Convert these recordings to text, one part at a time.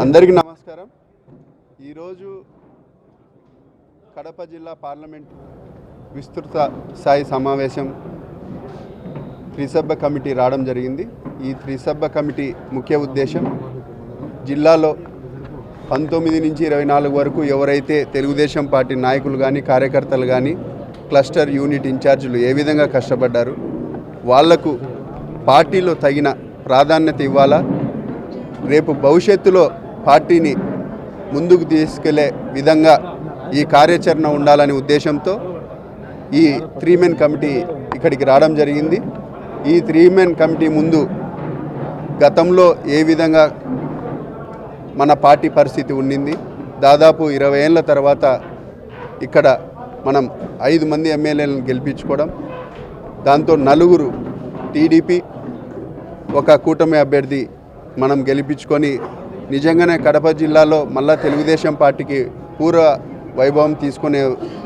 అందరికీ నమస్కారం। ఈరోజు కడప జిల్లా పార్లమెంట్ విస్తృత స్థాయి సమావేశం త్రిసభ్య కమిటీ రావడం జరిగింది। ఈ త్రిసభ్య కమిటీ ముఖ్య ఉద్దేశం జిల్లాలో 19 నుంచి 24 వరకు ఎవరైతే తెలుగుదేశం పార్టీ నాయకులు కానీ కార్యకర్తలు కానీ క్లస్టర్ యూనిట్ ఇన్ఛార్జీలు ఏ విధంగా కష్టపడ్డారు, వాళ్లకు పార్టీలో తగిన ప్రాధాన్యత ఇవ్వాలా, రేపు భవిష్యత్తులో పార్టీని ముందుకు తీసుకెళ్లే విధంగా ఈ కార్యాచరణ ఉండాలనే ఉద్దేశంతో ఈ 3 మెన్ కమిటీ ఇక్కడికి రావడం జరిగింది। ఈ 3 మెన్ కమిటీ ముందు గతంలో ఏ విధంగా మన పార్టీ పరిస్థితి ఉండింది, దాదాపు 20 ఏళ్ల తర్వాత ఇక్కడ మనం 5 మంది ఎమ్మెల్యేలను గెలిపించుకోవడం, దాంతో 4 టీడీపీ ఒక కూటమి అభ్యర్థి మనం గెలిపించుకొని నిజంగానే కడప జిల్లాలో మళ్ళా తెలుగుదేశం పార్టీకి పూర్వ వైభవం తీసుకొని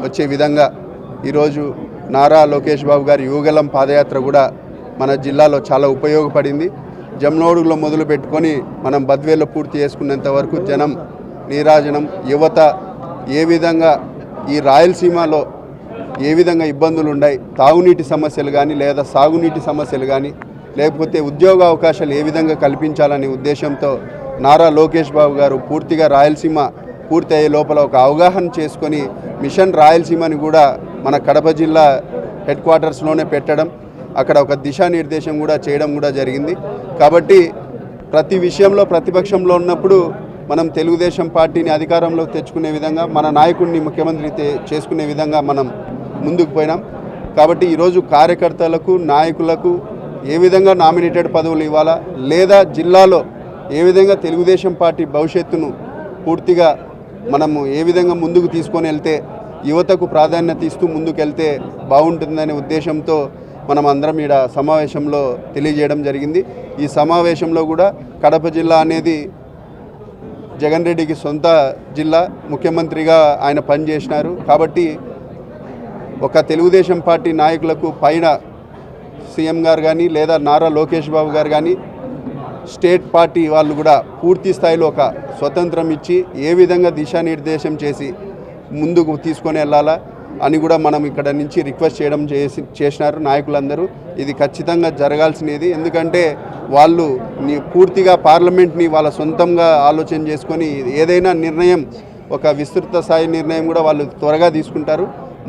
వచ్చే విధంగా ఈరోజు నారా లోకేష్ బాబు గారి యువగలం పాదయాత్ర కూడా మన జిల్లాలో చాలా ఉపయోగపడింది। జమ్నోడులో మొదలు పెట్టుకొని మనం బద్వేలో పూర్తి చేసుకునేంత వరకు జనం నీరాజనం, యువత ఏ విధంగా ఈ రాయలసీమలో ఏ విధంగా ఇబ్బందులు ఉన్నాయి, తాగునీటి సమస్యలు కానీ లేదా సాగునీటి సమస్యలు కానీ లేకపోతే ఉద్యోగ అవకాశాలు ఏ విధంగా కల్పించాలనే ఉద్దేశంతో నారా లోకేష్ బాబు గారు పూర్తిగా రాయలసీమ పూర్తి అయ్యే లోపల ఒక అవగాహన చేసుకొని మిషన్ రాయలసీమని కూడా మన కడప జిల్లా హెడ్ క్వార్టర్స్లోనే పెట్టడం, అక్కడ ఒక దిశానిర్దేశం కూడా చేయడం కూడా జరిగింది। కాబట్టి ప్రతి విషయంలో ప్రతిపక్షంలో ఉన్నప్పుడు మనం తెలుగుదేశం పార్టీని అధికారంలోకి తెచ్చుకునే విధంగా మన నాయకుడిని ముఖ్యమంత్రి చేసుకునే విధంగా మనం ముందుకు పోయినాం। కాబట్టి ఈరోజు కార్యకర్తలకు నాయకులకు ఏ విధంగా నామినేటెడ్ పదవులు ఇవ్వాలా, లేదా జిల్లాలో ఏ విధంగా తెలుగుదేశం పార్టీ భవిష్యత్తును పూర్తిగా మనము ఏ విధంగా ముందుకు తీసుకొని వెళ్తే యువతకు ప్రాధాన్యత ఇస్తూ ముందుకు వెళ్తే బాగుంటుందనే ఉద్దేశంతో మనం అందరం ఈడ సమావేశంలో తెలియజేయడం జరిగింది। ఈ సమావేశంలో కూడా కడప జిల్లా అనేది జగన్ రెడ్డికి సొంత జిల్లా, ముఖ్యమంత్రిగా ఆయన పనిచేసినారు। కాబట్టి ఒక తెలుగుదేశం పార్టీ నాయకులకు పైన సీఎం గారు కానీ లేదా నారా లోకేష్ బాబు గారు కానీ స్టేట్ పార్టీ వాళ్ళు కూడా పూర్తి స్థాయిలో ఒక స్వతంత్రం ఇచ్చి ఏ విధంగా దిశానిర్దేశం చేసి ముందుకు తీసుకొని వెళ్ళాలా అని కూడా మనం ఇక్కడ నుంచి రిక్వెస్ట్ చేయడం చేసినారు నాయకులందరూ। ఇది ఖచ్చితంగా జరగాల్సినది, ఎందుకంటే వాళ్ళు పూర్తిగా పార్లమెంట్ని వాళ్ళ సొంతంగా ఆలోచన చేసుకొని ఏదైనా నిర్ణయం ఒక విస్తృత స్థాయి నిర్ణయం కూడా వాళ్ళు త్వరగా తీసుకుంటారు।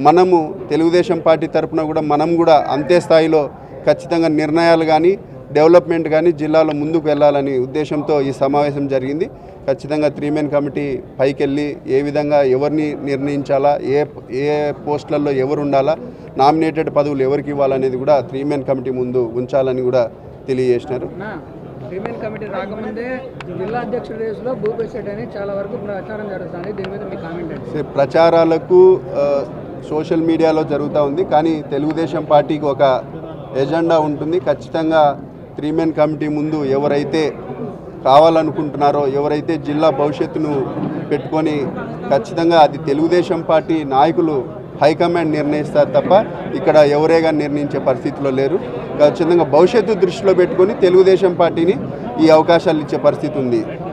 మనము తెలుగుదేశం పార్టీ తరఫున కూడా మనం కూడా అంతే స్థాయిలో ఖచ్చితంగా నిర్ణయాలు కానీ డెవలప్మెంట్ కానీ జిల్లాలో ముందుకు వెళ్ళాలని ఉద్దేశంతో ఈ సమావేశం జరిగింది। ఖచ్చితంగా 3 మెన్ కమిటీ పైకి వెళ్ళి ఏ విధంగా ఎవరిని నిర్ణయించాలా, ఏ పోస్టులలో ఎవరు ఉండాలా, నామినేటెడ్ పదవులు ఎవరికి ఇవ్వాలనేది కూడా 3 మెన్ కమిటీ ముందు ఉంచాలని కూడా తెలియజేసినారు। 3 మెన్ కమిటీ రాకముందే జిల్లా అధ్యక్షుడి రేసులో భూపేశెట్టి అని చాలా వరకు ప్రచారం జరుగుతుంది, దీని మీద మీ కామెంట్ ఏంటి? ప్రచారాలకు సోషల్ మీడియాలో జరుగుతూ ఉంది, కానీ తెలుగుదేశం పార్టీకి ఒక ఎజెండా ఉంటుంది। ఖచ్చితంగా 3 మెన్ కమిటీ ముందు ఎవరైతే కావాలనుకుంటున్నారో, ఎవరైతే జిల్లా భవిష్యత్తును పెట్టుకొని ఖచ్చితంగా అది తెలుగుదేశం పార్టీ నాయకులు హైకమాండ్ నిర్ణయిస్తారు తప్ప ఇక్కడ ఎవరేగా నిర్ణయించే పరిస్థితిలో లేరు। ఖచ్చితంగా భవిష్యత్తు దృష్టిలో పెట్టుకొని తెలుగుదేశం పార్టీని ఈ అవకాశాలు ఇచ్చే పరిస్థితి ఉంది।